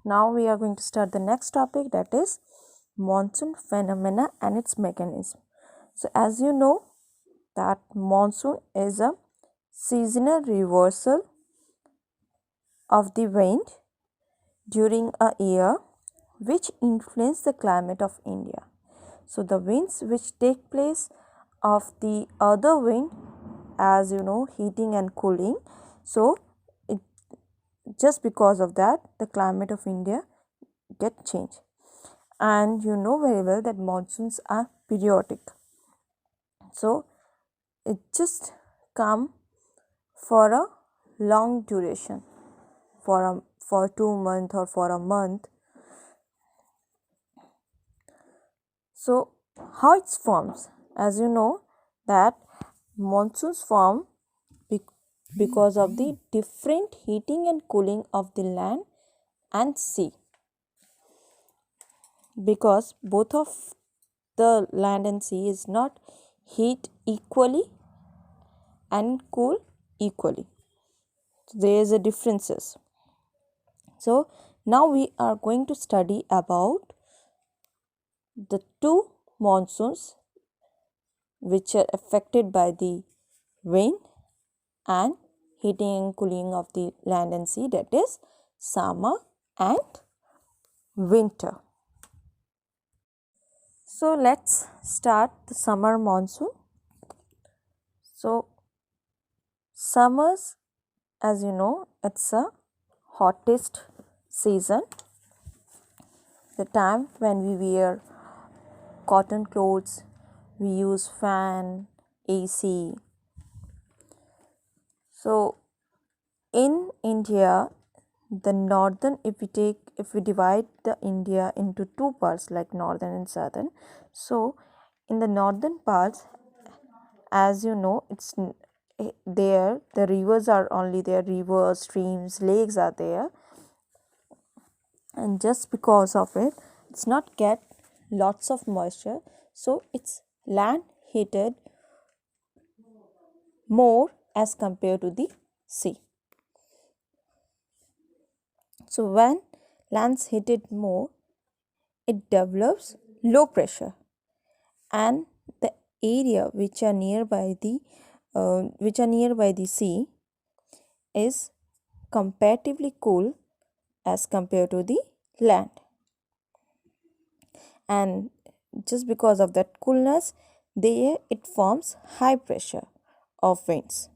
now we are going to start the next topic, that is monsoon phenomena and its mechanism. So as you know that monsoon is a seasonal reversal of the wind during a year which influence the climate of India. So the winds which take place of the other wind, as you know, heating and cooling, so it, just because of that the climate of India get changed. And you know very well that monsoons are periodic, so it just come for a long duration, for 2 months or for a month. So how it forms, as you know that monsoons form because of the different heating and cooling of the land and sea, because both of the land and sea is not heat equally and cool equally. There is a differences. So now we are going to study about the two monsoons which are affected by the wind and heating and cooling of the land and sea, that is summer and winter. So let's start the summer monsoon. So summers, as you know, it's a hottest season, the time when we wear cotton clothes, we use fan, AC. So in India, the northern, if we divide the India into two parts like northern and southern, so in the northern parts, as you know, it's there the rivers are only there, rivers, streams, lakes are there, and just because of it, it's not get lots of moisture, so it's land heated more as compared to the sea. So when lands heated more, it develops low pressure, and the area which are nearby the sea is comparatively cool as compared to the land. And just because of that coolness, there it forms high pressure of winds.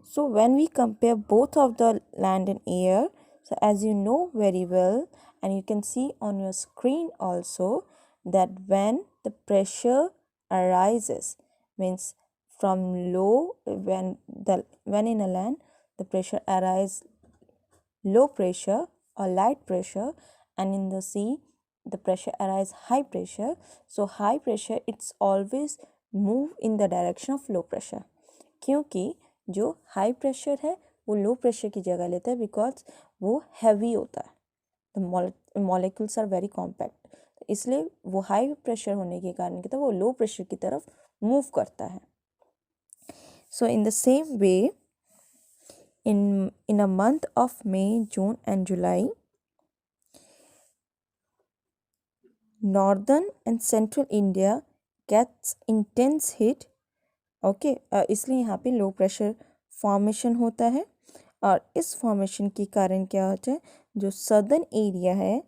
So when we compare both of the land and air, so as you know very well, and you can see on your screen also, that when the pressure arises, means from low, when in a land the pressure arises low pressure or light pressure, and in the sea the pressure arises high pressure. So high pressure it's always move in the direction of low pressure, क्योंकि जो high pressure है वो low pressure की जगह लेता है, because वो heavy होता है, the molecules are very compact, इसलिए वो हाई प्रेशर होने के कारण क्या वो लो प्रेशर की तरफ मूव करता है. So in the same way in a month of May, June and July, northern and central India gets intense heat. Okay इसलिए यहाँ पे लो प्रेशर फॉर्मेशन होता है, और इस फॉर्मेशन के कारण क्या होता है, जो सदर्न एरिया है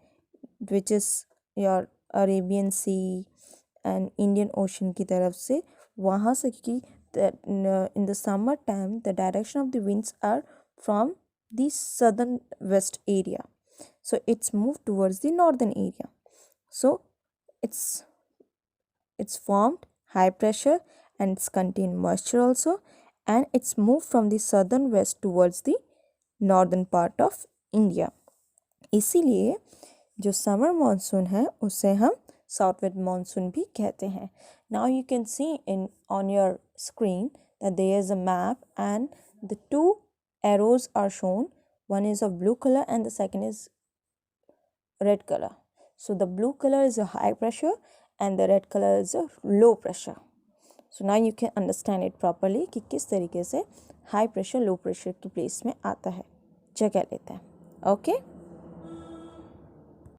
which is your Arabian Sea and Indian Ocean की तरफ से, वहाँ से क्योंकि in the summer time the direction of the winds are from the southern west area, so it's moved towards the northern area. So it's formed high pressure and it's contain moisture also, and it's moved from the southern west towards the northern part of India. इसीलिए जो summer monsoon है उसे हम southwest monsoon भी कहते हैं. Now you can see on your screen that there is a map and the two arrows are shown. One is of blue color and the second is red color. So the blue color is a high pressure and the red color is a low pressure. So now you can understand it properly कि किस तरीके से high pressure low pressure की place में आता है, जगह लेता है. Okay,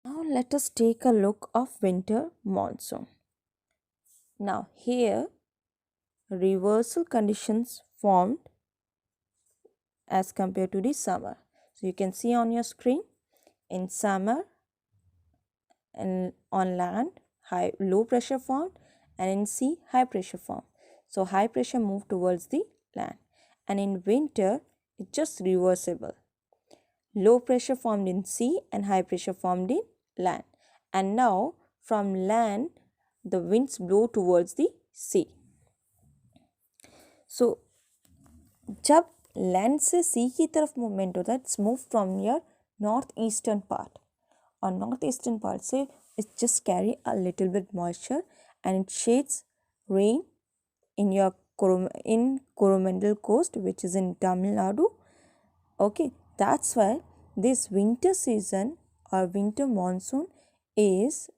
now let us take a look of winter monsoon. Now here reversal conditions formed as compared to the summer. So you can see on your screen, in summer and on land low pressure formed, and in sea high pressure formed. So high pressure moved towards the land, and in winter it's just reversible. Low pressure formed in sea and high pressure formed in land, and now from land the winds blow towards the sea. So जब land से सी की तरफ movement होता है, it's move from your north eastern part, और north eastern part से it's just carry a little bit moisture and it shades rain in your Coromandel coast, which is in Tamil Nadu. Okay, that's why this winter season or winter monsoon is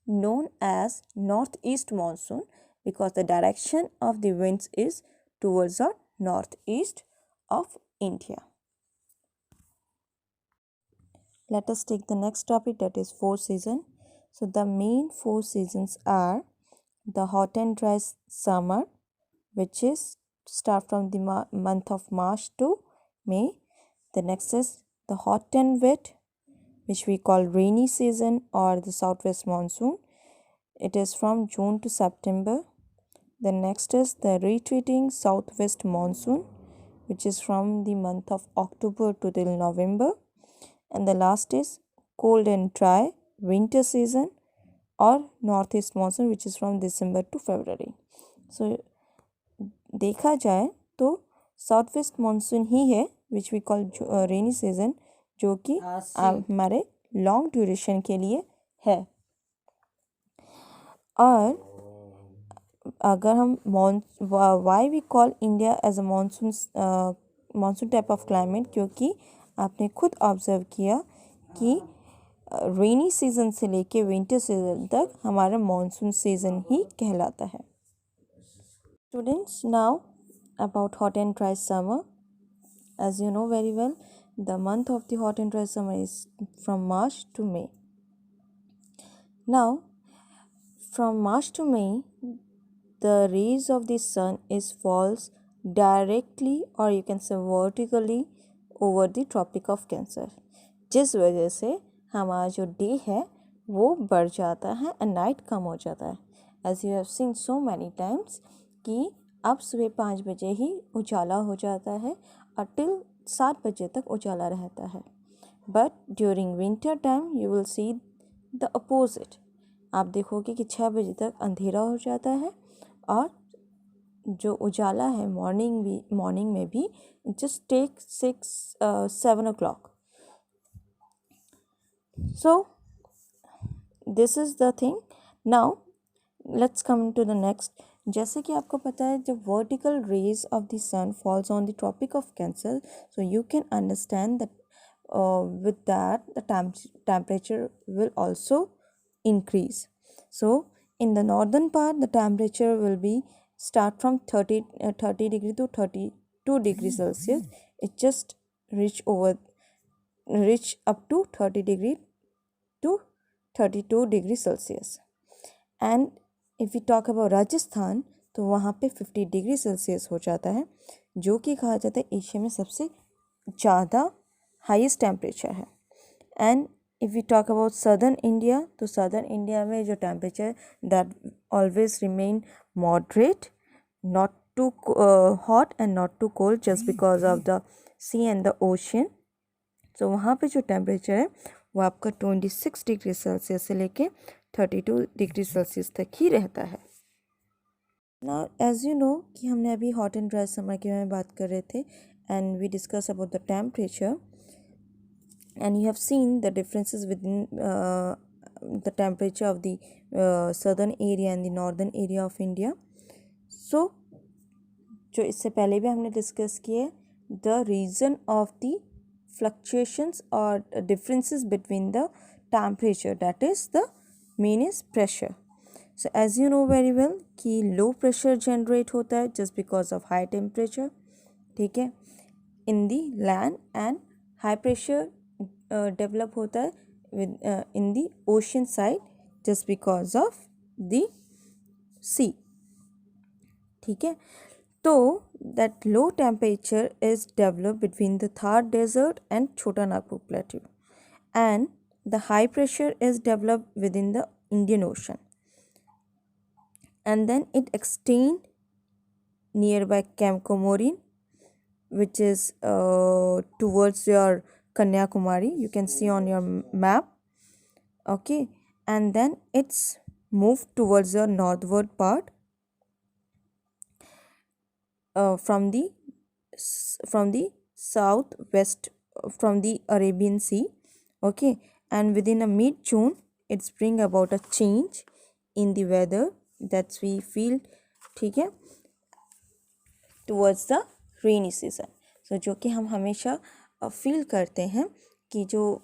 known as northeast monsoon, because the direction of the winds is towards the northeast of India. Let us take the next topic, that is four seasons. So the main four seasons are the hot and dry summer, which is start from the month of March to May. The next is the hot and wet, which we call rainy season or the southwest monsoon. It is from June to September. The next is the retreating southwest monsoon, which is from the month of October to till November. And the last is cold and dry winter season or northeast monsoon, which is from December to February. So देखा जाए तो south west monsoon ही है which we call rainy season, जो कि हमारे long duration के लिए है. और अगर हम why we call India as a monsoon type of climate, क्योंकि आपने खुद ऑब्जर्व किया कि रेनी सीजन से लेके विंटर सीजन तक हमारा मानसून सीजन ही कहलाता है. Students, now about hot and dry summer. As you know very well, the month of the hot and dry summer is from March to May. Now, from March to May, the rays of the sun is falls directly, or you can say vertically, over the Tropic of Cancer, जिस वजह से हमारा जो day है वो बढ़ जाता है एंड नाइट कम हो जाता है. As you have seen so many times कि अब सुबह 5 बजे ही उजाला हो जाता है और टिल 7 बजे तक उजाला रहता है. But during winter time you will see the opposite. आप देखोगे कि 6 बजे तक अंधेरा हो जाता है और जो उजाला है मॉर्निंग में भी just take 6-7 o'clock. So this is the thing. Now let's come to the next. जैसे कि आपको पता है जब vertical rays of the sun falls on the Tropic of Cancer, so you can understand that with that the temperature will also increase. So in the northern part the temperature will be start from 30 degree to 32 degrees Celsius. It just reach up to 30 degree to 32 degree Celsius. And if you talk about Rajasthan, तो वहाँ पे 50 degree Celsius हो जाता है, जो कि कहा जाता है एशिया में सबसे ज़्यादा हाईएस्ट टेम्परेचर है. And if you talk about southern India, तो सदर्न इंडिया में जो temperature that always remain moderate, not too hot and not too cold, just because of the sea and the ocean. तो वहाँ पे जो temperature है वो आपका 26 डिग्री सेल्सियस से लेके 32 डिग्री सेल्सियस तक ही रहता है. नाउ एज यू नो कि हमने अभी हॉट एंड ड्राई समर के बारे में बात कर रहे थे and we discuss about the temperature and you have seen the differences within the temperature of the southern area and the northern area of India. So जो इससे पहले भी हमने डिस्कस किए the reason of the fluctuations or differences between the temperature, that is the main is pressure. So as you know very well कि low pressure generate होता है just because of high temperature, ठीक है, in the land, and high pressure develop होता है within the ocean side just because of the sea. ठीक है. तो that low temperature is developed between the Thar Desert and Chota Nagpur Plateau, and the high pressure is developed within the Indian Ocean, and then it extend nearby Camp Comorin, which is towards your Kanyakumari. You can see on your map. Okay, and then it's moved towards the northward part from the southwest from the Arabian Sea. Okay, and within a mid June it's bring about a change in the weather that we feel. ठीक है, towards the rainy season. So जो कि हम हमेशा feel करते हैं कि जो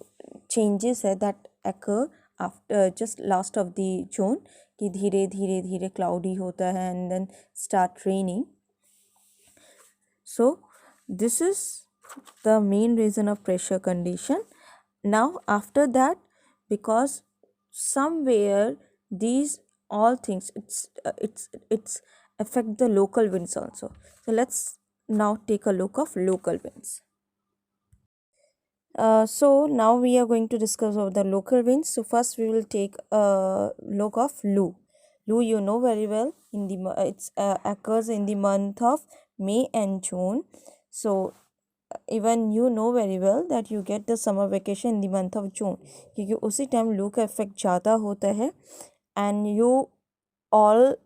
changes है that occur after just last of the June, कि धीरे धीरे धीरे cloudy होता है and then start raining. So this is the main reason of pressure condition. Now after that, because somewhere these all things it's affect the local winds also. So let's now take a look of local winds. So now we are going to discuss about the local winds. So first we will take a look of Lu. Lu, you know very well, in the it's occurs in the month of May and June. So even you know very well that you get the summer vacation in the month of June, क्योंकि उसी time लू का effect ज़्यादा होता है. And you all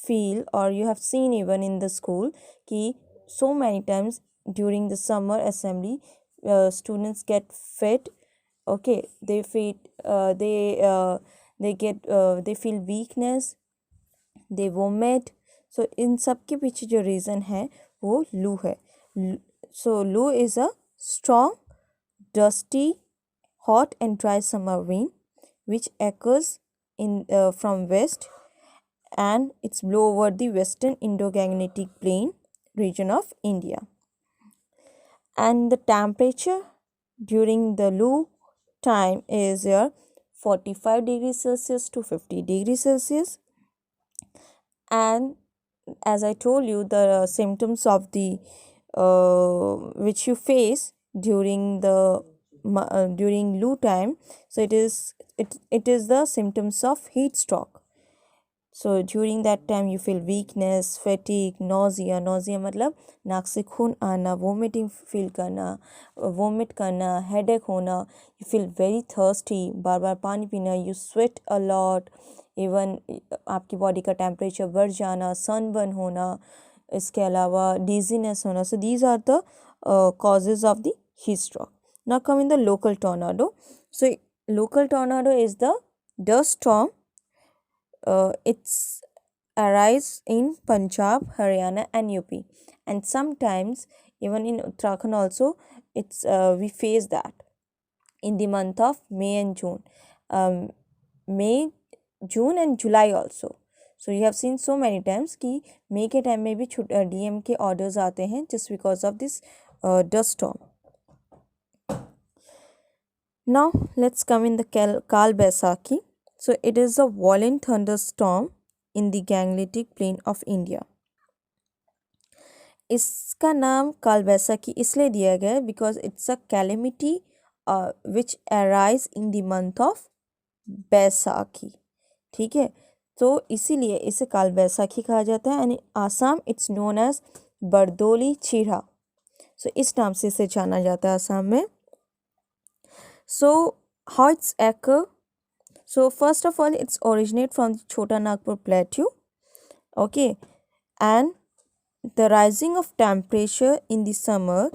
feel or you have seen even in the school कि so many times during the summer assembly students get fit. Okay, they feel they feel weakness, they vomit. So इन सब के पीछे जो reason है वो लू है. So Lu is a strong, dusty, hot and dry summer wind which occurs in from west, and it's blow over the western Indo-Gangetic Plain region of India. And the temperature during the Lu time is 45 degrees Celsius to 50 degrees Celsius. And as I told you, the symptoms of the which you face during the during Lu time, so it is the symptoms of heat stroke. So during that time you feel weakness, fatigue, nausea मतलब नाक से खून आना, vomiting feel करना, vomit करना, headache होना, you feel very thirsty, बार बार पानी पीना, you sweat a lot, even आपकी बॉडी का टेम्परेचर बढ़ जाना, सनबर्न होना, इसके अलावा dizziness होना. So these are the causes of the heat stroke. Now come in the local tornado. So local tornado is the dust storm. It's arise in Punjab, Haryana and UP, and sometimes even in Uttarakhand also it's we face that in the month of May and June. May, June and July also. So you have seen so many times कि May के time में भी DM के orders आते हैं just because of this dust storm. Now let's come in the Kal Baisakhi. So it is a violent thunderstorm in the Gangetic Plain of India. इसका नाम काल बैसाखी इसलिए दिया गया है because it's a calamity which arise in the month of Baisakhi. ठीक है, तो इसीलिए इसे काल बैसाखी कहा जाता है. And Assam it's known as Bardoli Chira. So इस नाम से इसे जाना जाता है आसाम में. So how it's occur? So first of all, it's originate from the Chota Nagpur Plateau. Okay, and the rising of temperature in the summer,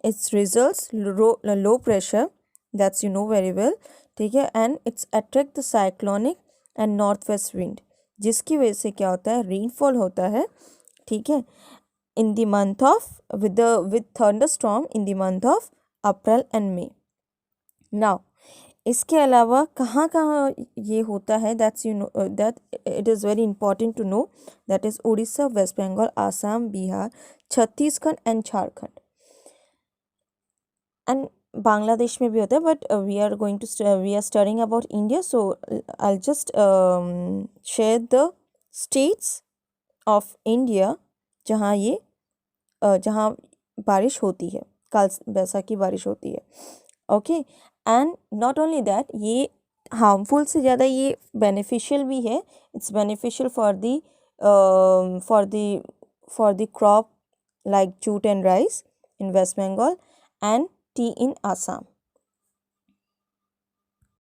it results low pressure, that's you know very well. ठीक है, and it's attract the cyclonic and northwest wind, जिसकी वजह से क्या होता है, rainfall होता है. ठीक है, in the month of with thunderstorm in the month of April and May. Now इसके अलावा कहाँ कहाँ ये होता है, that's you know that it is very important to know, that is Orissa, West Bengal, Assam, Bihar, Chhattisgarh and Jharkhand. And Bangladesh में भी होता है, but we are studying about India, so I just share the states of India जहाँ बारिश होती है, काल बैसाखी बारिश होती है. Okay, and not only that, ये हार्मफुल से ज़्यादा ये बेनिफिशियल भी है. It's beneficial for the crop like jute and rice in West Bengal and tea in Assam.